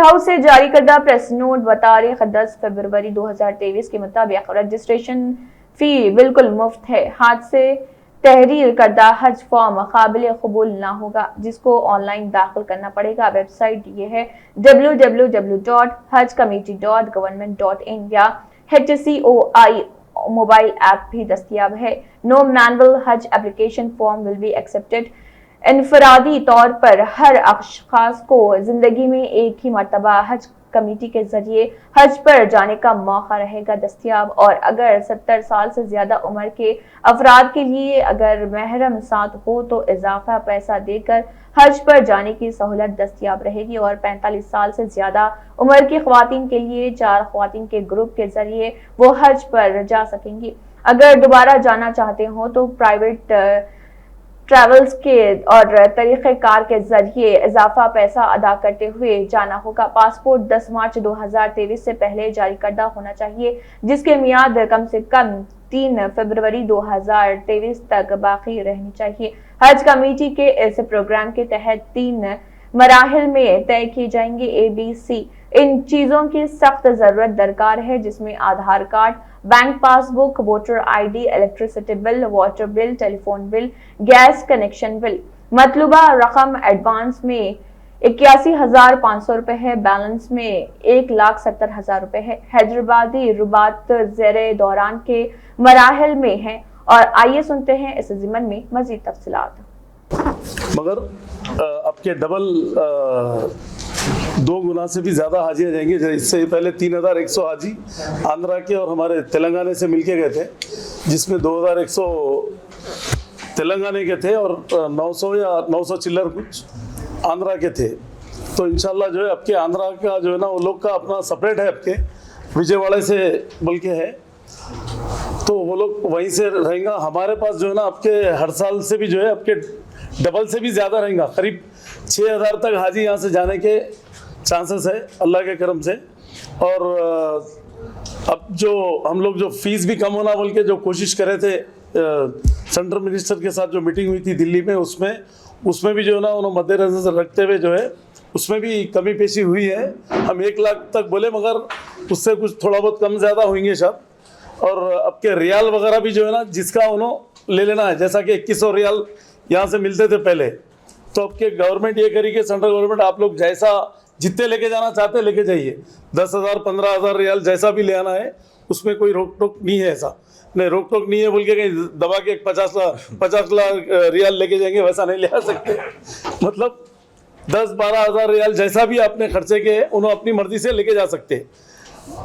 House से जारी करदा प्रेस नोट बतारीख 10 फरवरी 2023 के मुताबिक रजिस्ट्रेशन फी बिल्कुल मुफ्त है। हाथ से तहरीर करदा हज फॉर्म काबिल कबूल ना होगा, जिसको ऑनलाइन दाखिल करना पड़ेगा। वेबसाइट ये है www.hajcommittee.government.in या HCOI मोबाइल ऐप भी दस्तियाब है। No manual Hajj application form will be accepted. इनफरादी तौर पर हर अशखास को जिंदगी में एक ही मरतबा हज कमेटी के जरिए हज पर जाने का मौका रहेगा दस्तियाब, और अगर 70 साल से ज्यादा उम्र के अफराद के लिए अगर महरम साथ हो तो इजाफा पैसा देकर हज पर जाने की सहूलत दस्तियाब रहेगी। और 45 साल से ज्यादा उम्र की ख्वातीन के लिए 4 ख्वातीन के ग्रुप के जरिए वो हज पर जा सकेंगी। अगर दोबारा जाना चाहते हो तो प्राइवेट ट्रैवल्स के और तरीक़ेकार के जरिए इजाफा पैसा अदा करते हुए जाना होगा। पासपोर्ट 10 मार्च 2023 से पहले जारी करदा होना चाहिए, जिसके मियाद कम से कम 3 फरवरी 2023 तक बाकी रहनी चाहिए। हज कमेटी के इस प्रोग्राम के तहत 3 मराहिल में तय किए जाएंगे ABC। इन चीजों की सख्त जरूरत दरकार है, जिसमें Aadhaar card, bank passbook, voter ID, electricity bill, water bill, telephone bill, gas connection bill. मतलूबा रकम एडवांस में 81,500 रुपए है, बैलेंस में 1,70,000 रुपए है। हैदराबादी रुबात ज़ेरे दौरान के मराहिल में है। और आइए सुनते हैं इस ज़िमन में मजीद तफसीलात। मगर आपके डबल 2 गुना से भी ज़्यादा हाजी आ जाएंगे। इससे पहले 3,100 हाजी आंध्रा के और हमारे तेलंगाना से मिलके गए थे, जिसमें 2,100 तेलंगाना के थे और 900 या 900 चिल्लर कुछ आंध्रा के थे। तो इंशाल्लाह जो है आपके आंध्रा का जो है ना वो लोग का अपना सेपरेट है, आपके विजयवाड़ा से बल्कि है, तो वो लोग वहीं से रहेंगे। हमारे पास जो है ना आपके हर साल से भी जो है आपके डबल से भी ज़्यादा रहेगा। करीब 6,000 तक हाजी यहाँ से जाने के चांसेस है अल्लाह के करम से। और अब जो हम लोग जो फीस भी कम होना बोल के जो कोशिश कर रहे थे, सेंट्रल मिनिस्टर के साथ जो मीटिंग हुई थी दिल्ली में, उसमें भी जो है ना उन्होंने मद्देनजर रखते हुए जो है उसमें भी कमी पेशी हुई है। हम 1 लाख तक बोले, मगर उससे कुछ थोड़ा बहुत कम ज़्यादा होंगे सब। और अब के रियाल वगैरह भी जो है ना जिसका उन्होंने ले लेना है, जैसा कि 2100 रियाल यहाँ से मिलते थे पहले, तो अब के गवर्नमेंट ये करी कि सेंट्रल गवर्नमेंट आप लोग जैसा जितने लेके जाना चाहते लेके जाइए, 10,000 15,000 रियाल जैसा भी ले आना है, उसमें कोई रोक टोक नहीं है। ऐसा नहीं रोक टोक नहीं है बोल के कहीं दबा के 50 लाख रियाल लेके जाएंगे, वैसा नहीं ले आ सकते। मतलब 10-12 हज़ार रियाल जैसा भी आपने खर्चे के उन्होंने अपनी मर्जी से लेके जा सकते।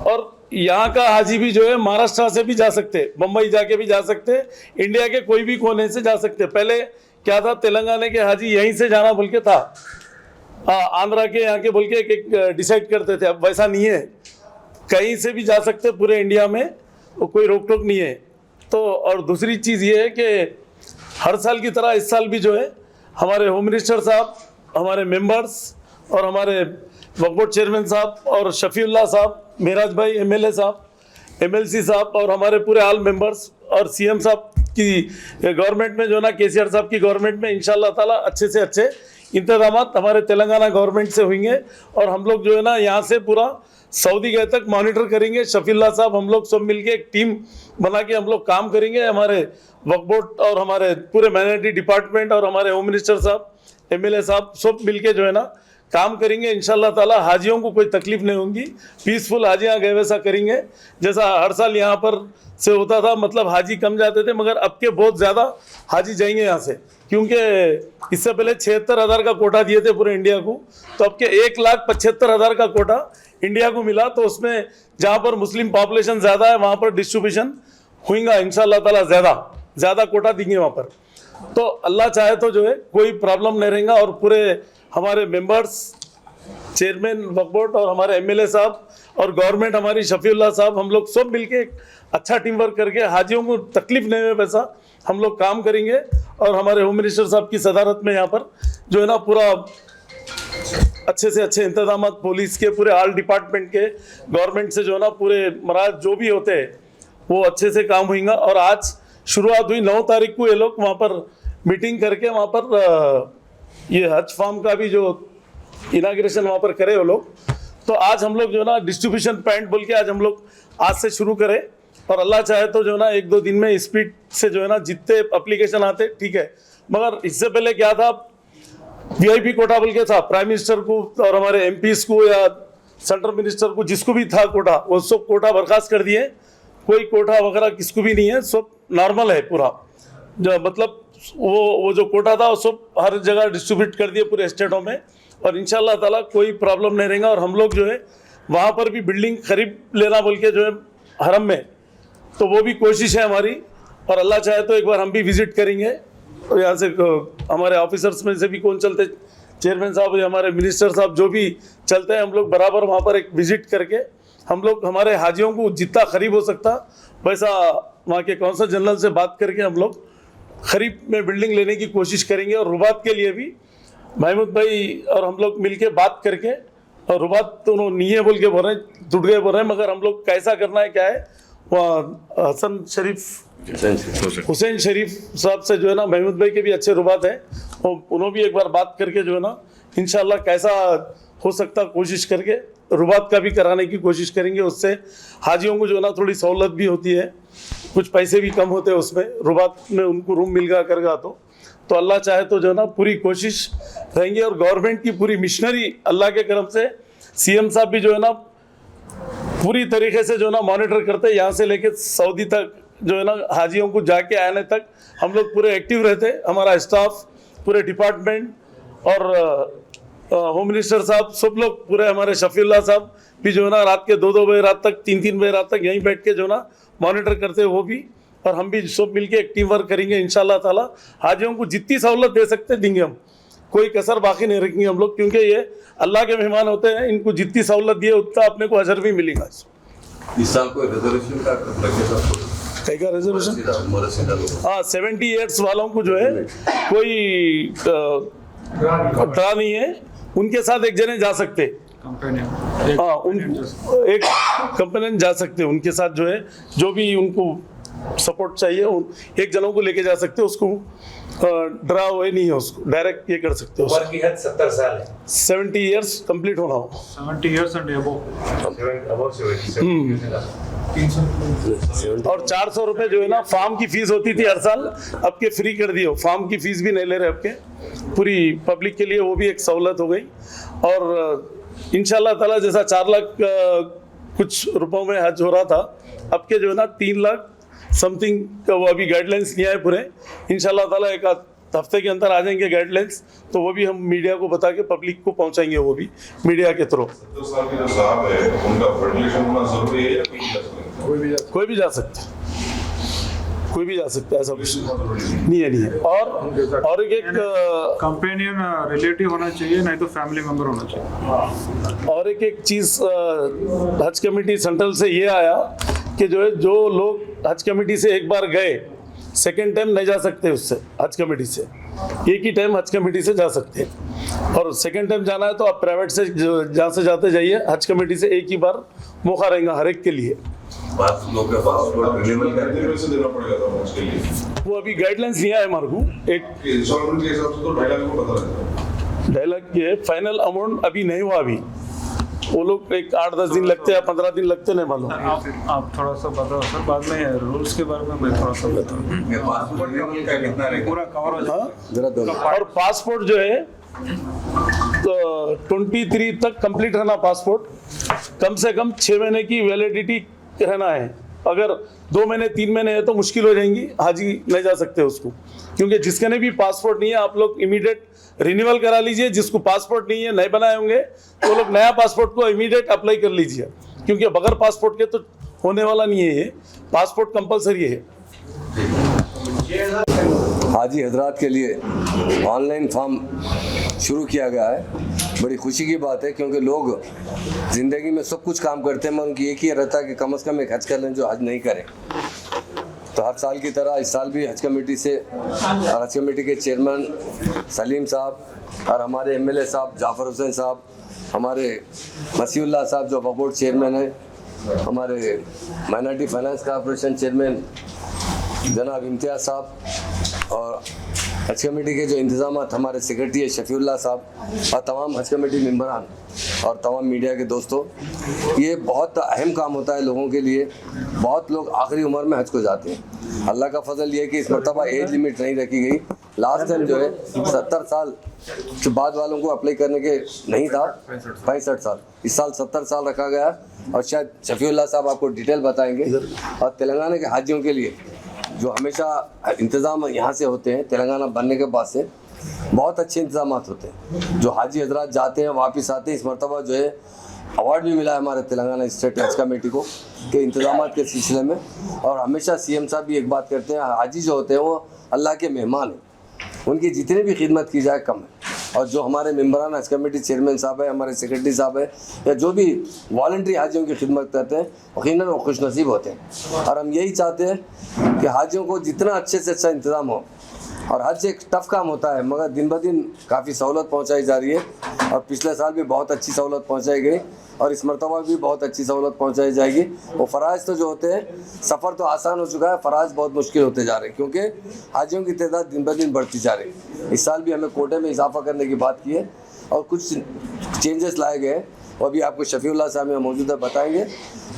और यहाँ का हाजी भी जो है महाराष्ट्र से भी जा सकते, बम्बई जाके भी जा सकते, इंडिया के कोई भी कोने से जा सकते। पहले क्या था, तेलंगाना के हाजी यहीं से जाना बोल के था, आंध्रा के यहाँ के बोल के एक डिसाइड करते थे। अब वैसा नहीं है, कहीं से भी जा सकते पूरे इंडिया में, तो कोई रोक टोक नहीं है। तो और दूसरी चीज़ ये है कि हर साल की तरह इस साल भी जो है हमारे होम मिनिस्टर साहब, हमारे मेंबर्स और हमारे वक्फ बोर्ड चेयरमैन साहब और शफीउल्लाह साहब, मेराज भाई MLA साहब, MLC साहब और हमारे पूरे ऑल मेंबर्स और CM साहब की गवर्नमेंट में जो ना KCR साहब की गवर्नमेंट में इंशाल्लाह ताला अच्छे से अच्छे इंतजामात हमारे तेलंगाना गवर्नमेंट से होंगे। और हम लोग जो है ना यहाँ से पूरा सऊदी गए तक मॉनिटर करेंगे। शफीउल्लाह साहब हम लोग सब मिलके एक टीम बना के हम लोग काम करेंगे। हमारे वक्फ बोर्ड और हमारे पूरे माइनॉरिटी डिपार्टमेंट और हमारे होम मिनिस्टर साहब, MLA साहब सब मिलके जो है ना काम करेंगे। इंशाल्लाह ताला हाजियों को कोई तकलीफ नहीं होगी, पीसफुल हाजियाँ गए वैसा करेंगे जैसा हर साल यहाँ पर से होता था। मतलब हाजी कम जाते थे, मगर अब के बहुत ज़्यादा हाजी जाएंगे यहाँ से, क्योंकि इससे पहले 76,000 का कोटा दिए थे पूरे इंडिया को, तो अब के 1,75,000 का कोटा इंडिया को मिला। तो उसमें जहाँ पर मुस्लिम पॉपुलेशन ज़्यादा है वहाँ पर डिस्ट्रीब्यूशन होगा इंशाल्लाह ताला, ज़्यादा कोटा देंगे वहाँ पर। तो अल्लाह चाहे तो जो है कोई प्रॉब्लम नहीं रहेगा। और पूरे हमारे मेंबर्स, चेयरमैन वक्फ बोर्ड और हमारे MLA साहब और गवर्नमेंट हमारी शफीउल्लाह साहब, हम लोग सब मिलके एक अच्छा टीम वर्क करके हाजियों को तकलीफ नहीं हो वैसा हम लोग काम करेंगे। और हमारे होम मिनिस्टर साहब की सदारत में यहाँ पर जो है ना पूरा अच्छे से अच्छे इंतजाम, पुलिस के पूरे ऑल डिपार्टमेंट के, गवर्नमेंट से जो है ना पूरे मराज जो भी होते हैं वो अच्छे से काम होगा। और आज शुरुआत हुई 9 तारीख को, ये लोग वहाँ पर मीटिंग करके वहाँ पर ये हज फार्म का भी जो इनाग्रेशन वहाँ पर करे वो लोग, तो आज हम लोग जो है ना डिस्ट्रीब्यूशन पॉइंट बोल के आज हम लोग आज से शुरू करें, और अल्लाह चाहे तो जो है ना 1-2 दिन में स्पीड से जो है ना जितने एप्लीकेशन आते ठीक है। मगर इससे पहले क्या था, VIP कोटा बोल के था, प्राइम मिनिस्टर को और हमारे MPs को या सेंट्रल मिनिस्टर को जिसको भी था कोटा, वो सब कोटा बर्खास्त कर दिए। कोई कोटा वगैरह किसको भी नहीं है, सब नॉर्मल है पूरा। जो मतलब वो जो कोटा था वो सब हर जगह डिस्ट्रीब्यूट कर दिए पूरे स्टेटों में, और इंशाल्लाह ताला कोई प्रॉब्लम नहीं रहेगा। और हम लोग जो है वहाँ पर भी बिल्डिंग खरीद लेना बोल के जो है हरम में, तो वो भी कोशिश है हमारी, और अल्लाह चाहे तो एक बार हम भी विजिट करेंगे। और यहाँ से हमारे ऑफिसर्स में से भी कौन चलते, चेयरमैन साहब या हमारे मिनिस्टर साहब जो भी चलते हैं, हम लोग बराबर वहाँ पर एक विजिट करके हम लोग हमारे हाजियों को जितना करीब हो सकता वैसा वहाँ के कौंसल जनरल से बात करके हम लोग खरीब में बिल्डिंग लेने की कोशिश करेंगे। और रुबात के लिए भी महमूद भाई और हम लोग मिलके बात करके, और रुबात तो उन्होंने नहीं है बोल के बोल रहे हैं, टूट गए बोल रहे हैं, मगर हम लोग कैसा करना है क्या है, वहाँ हुसैन शरीफ साहब से जो है ना, महमूद भाई के भी अच्छे रुबात हैं, उन्होंने भी एक बार बात करके जो है ना इंशाल्लाह कैसा हो सकता कोशिश करके रुबात का भी कराने की कोशिश करेंगे। उससे हाजियों को जो है ना थोड़ी सहूलत भी होती है, कुछ पैसे भी कम होते हैं उसमें, रुबात में उनको रूम मिल गया करेगा तो अल्लाह चाहे तो जो है ना पूरी कोशिश रहेंगे। और गवर्नमेंट की पूरी मिशनरी अल्लाह के करम से CM साहब भी जो है ना पूरी तरीके से जो है ना मॉनिटर करते हैं, यहाँ से लेके सऊदी तक जो है ना हाजियों को जाके आने तक हम लोग पूरे एक्टिव रहते, हमारा स्टाफ पूरे डिपार्टमेंट और होम मिनिस्टर साहब सब लोग पूरे, हमारे शफीउल्लाह साहब भी जो है ना रात के 2-2 बजे रात तक 3-3 बजे रात तक यहीं बैठ के जो है ना मॉनिटर करते हैं वो भी, और हम भी सब मिलके एक टीम वर्क करेंगे इंशाल्लाह ताला। हाजियों को जितनी सहूलत दे सकते देंगे हम, कोई कसर बाकी नहीं रखेंगे हम लोग, क्योंकि ये अल्लाह के मेहमान होते हैं, इनको जितनी सहूलत दिए उतना अपने को अजर भी मिलेगा। इस साल कोई रिजर्वेशन का का रिजर्वेशन, हाँ 70 ईयर्स वालों को जो है कोई ड्रा नहीं है, उनके साथ एक जने जा सकते, हाँ एक कंपनी जा सकते हैं, उनके साथ जो है जो भी उनको सपोर्ट चाहिए एक जनों को लेके जा सकते, उसको ड्रा हुए नहीं है, उसको डायरेक्ट ये कर सकते हो। उम्र की हद 70 साल है, 70 ईयर्स कंप्लीट होना हो, 70 years and above. और 400 रुपए जो है ना फार्म की फीस होती थी हर साल, अब के फ्री कर दिए, फार्म की फीस भी नहीं ले रहे अब के, पूरी पब्लिक के लिए वो भी एक सहूलत हो गई। और इंशाल्लाह ताला जैसा 4 लाख कुछ रुपयों में हज हो रहा था, अब के जो है ना 3 लाख समथिंग का वो अभी गाइडलाइंस नहीं आए पूरे, इंशाल्लाह ताला एक हफ्ते के अंदर आ जाएंगे गाइडलाइंस, तो वो भी हम मीडिया को बता के पब्लिक को पहुंचाएंगे, वो भी मीडिया के थ्रू। 70 साल के जो साहब है उनका वेंटिलेशन होना जरूरी है या कोई भी जा सकता है? कोई भी जा सकता है, ऐसा कुछ नहीं है। और एक कंपेनियन रिलेटिव होना चाहिए, नहीं तो फैमिली मेंबर होना चाहिए। और एक चीज़ हज कमेटी सेंट्रल से ये आया कि जो है जो लोग हज कमेटी से एक बार गए, सेकेंड टाइम नहीं जा सकते उससे, हज कमेटी से एक ही टाइम हज कमेटी से जा सकते हैं, और सेकेंड टाइम जाना है तो आप प्राइवेट से जहाँ से जाते जाइए, हज कमेटी से एक ही बार मौका रहेगा हर एक के लिए। लोग का पासपोर्ट रिन्यूअल करने से देना पड़ेगा था उसके लिए, वो अभी गाइडलाइंस नहीं आया हमारे को, एक इंस्टॉलमेंट के हिसाब से तो 2.5 लाख को पता रहता है, 2.5 लाख के फाइनल अमाउंट अभी नहीं हुआ, अभी वो लोग एक 8-10 दिन लगते हैं, 15 दिन लगते नहीं मालूम। आप थोड़ा सा बताओ सर, बाद में रूल्स के बारे में मैं थोड़ा सा बताऊँ। पासपोर्ट रिन्यूअल का कितना रहेगा? पूरा कवर हो जाए। और पासपोर्ट जो है तो 23 तक कंप्लीट रहना, पासपोर्ट कम से कम 6 महीने की वैलिडिटी रहना है, अगर 2 महीने 3 महीने है तो मुश्किल हो जाएंगी, हाजी नहीं जा सकते उसको, क्योंकि जिसके ने भी पासपोर्ट नहीं है आप लोग इमीडिएट रिन्यूअल करा लीजिए, जिसको पासपोर्ट नहीं है नहीं बनाए होंगे तो लोग नया पासपोर्ट को इमीडिएट अप्लाई कर लीजिए, क्योंकि बगैर पासपोर्ट के तो होने वाला नहीं है, ये पासपोर्ट कंपलसरी है। हाजी हजरात के लिए ऑनलाइन फॉर्म शुरू किया गया है, बड़ी खुशी की बात है, क्योंकि लोग ज़िंदगी में सब कुछ काम करते हैं, मगर उनकी एक ही रहता है कि कम से कम एक हज कर लें जो हज नहीं करें। तो हर साल की तरह इस साल भी हज कमेटी से और हज कमेटी के चेयरमैन सलीम साहब और हमारे MLA साहब जाफ़र हुसैन साहब, हमारे मसीउल्लाह साहब जो वक्फ बोर्ड चेयरमैन हैं, हमारे माइनॉरिटी फाइनेंस कॉर्पोरेशन चेयरमैन जनाब इम्तियाज़ साहब और हज कमेटी के जो इंतजाम हमारे सेक्रेटरी है शफीउल्लाह साहब और तमाम हज कमेटी मेंबरान और तमाम मीडिया के दोस्तों, ये बहुत अहम काम होता है लोगों के लिए। बहुत लोग आखिरी उम्र में हज को जाते हैं। अल्लाह का फजल ये है कि इस मरतबा एज लिमिट नहीं रखी गई। लास्ट टाइम जो है 70 साल के बाद वालों को अप्लाई करने के नहीं था, 65 साल, इस साल 70 साल रखा गया और शायद शफीउल्लाह साहब आपको डिटेल बताएंगे। और तेलंगाना के हाजियों के लिए जो हमेशा इंतज़ाम यहाँ से होते हैं, तेलंगाना बनने के बाद से बहुत अच्छे इंतजाम होते हैं। जो हाजी हजरात जाते हैं वापस आते हैं। इस मरतबा जो है अवार्ड भी मिला है हमारे तेलंगाना स्टेट हज कमेटी को के इंतजाम के सिलसिले में। और हमेशा सीएम साहब भी एक बात करते हैं, हाजी जो होते हैं वो अल्लाह के मेहमान हैं, उनकी जितनी भी खिदमत की जाए कम है। और जो हमारे मेंबरान हज कमेटी चेयरमैन साहब है, हमारे सेक्रेटरी साहब है, या जो भी वॉलंटरी हाजियों की खिदमत करते हैं, यकीनन वो खुशनसीब होते हैं। और हम यही चाहते हैं कि हाजियों को जितना अच्छे से अच्छा इंतज़ाम हो। और हज एक टफ़ काम होता है, मगर दिन ब दिन काफ़ी सहूलत पहुँचाई जा रही है। और पिछले साल भी बहुत अच्छी सहूलत पहुँचाई गई और इस मरतबा भी बहुत अच्छी सहूलत पहुँचाई जाएगी। वो फ़राइज़ तो जो होते हैं, सफ़र तो आसान हो चुका है, फ़राइज़ बहुत मुश्किल होते जा रहे हैं क्योंकि हाजियों की तादाद दिन ब दिन बढ़ती जा रही है। इस साल भी हमें कोटे में इजाफा करने की बात की है और कुछ चेंजेस लाए गए हैं, वो भी आपको शफीउल्लाह साहब में मौजूदा बताएंगे।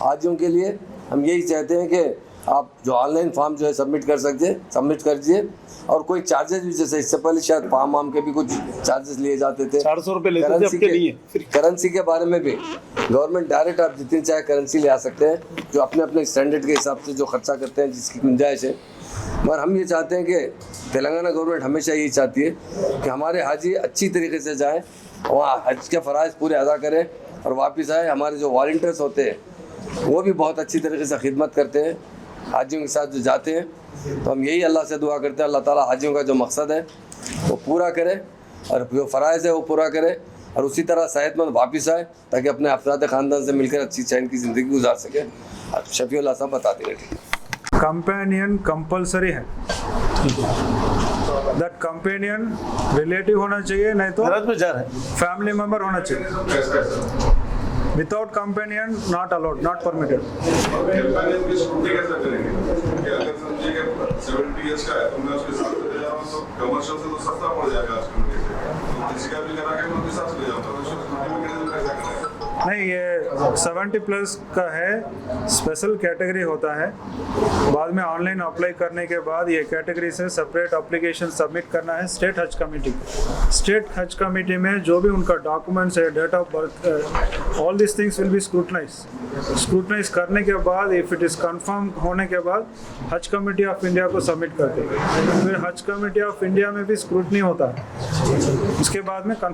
हाजियों के लिए हम यही चाहते हैं कि आप जो ऑनलाइन फॉर्म जो है सबमिट कर दीजिए। और कोई चार्जेस भी, जैसे इससे पहले शायद फॉर्म वाम के भी कुछ चार्जेस लिए जाते थे, 400 रुपये लेते थे, अब के लिए करेंसी के बारे में भी गवर्नमेंट डायरेक्ट आप जितनी चाहे करेंसी ले आ सकते हैं, जो अपने अपने स्टैंडर्ड के हिसाब से जो खर्चा करते हैं, जिसकी गुंजाइश है। मगर हम ये चाहते हैं कि तेलंगाना गवर्नमेंट हमेशा यही चाहती है कि हमारे हाजी अच्छी तरीके से जाएँ, वहाँ हज के फ़राइज़ पूरे अदा करें और वापस आए। हमारे जो वॉलंटियर्स होते हैं वो भी बहुत अच्छी तरीके से खिदमत करते हैं हाजियों के साथ जो जाते हैं। तो हम यही अल्लाह से दुआ करते हैं, अल्लाह ताला हाजियों का जो मकसद है वो पूरा करे और जो फ़राइज़ है वो पूरा करे और उसी तरह सेहतमंद वापस आए ताकि अपने अफराद ख़ानदान से मिलकर अच्छी चैन की ज़िंदगी गुजार सके। शफीउल्लाह साहब बता देंगे। कंपेनियन कंपलसरी है, दैट कंपेनियन रिलेटिव होना चाहिए, नहीं तो में जा रहे हैं। फैमिली मेंबर होना चाहिए। Without companion not allowed, not permitted. Companion की स्कूटी कैसे करेंगे? कि अगर समझिए कि 70 इयर्स का है तो मैं उसके साथ ले जा रहा हूँ तो कमर्शियल से तो सस्ता पड़ जाएगा आजकल के से। तो किसी का भी करा के मैं उनके साथ ले जाऊँगा तो स्कूटी में कैसे करेंगे? नहीं, ये 70 प्लस का है, स्पेशल कैटेगरी होता है। बाद में ऑनलाइन अप्लाई करने के बाद ये कैटेगरी से सेपरेट एप्लीकेशन सबमिट करना है स्टेट हज कमेटी। स्टेट हज कमेटी में जो भी उनका डॉक्यूमेंट्स है, date of birth, all this things will be scrutinise करने के बाद, इफ इट इज़ कंफर्म होने के बाद हज कमेटी ऑफ इंडिया को सबमिट करते हैं। फिर हज कमेटी ऑफ इंडिया में भी स्क्रूटनी होता है, उसके बाद में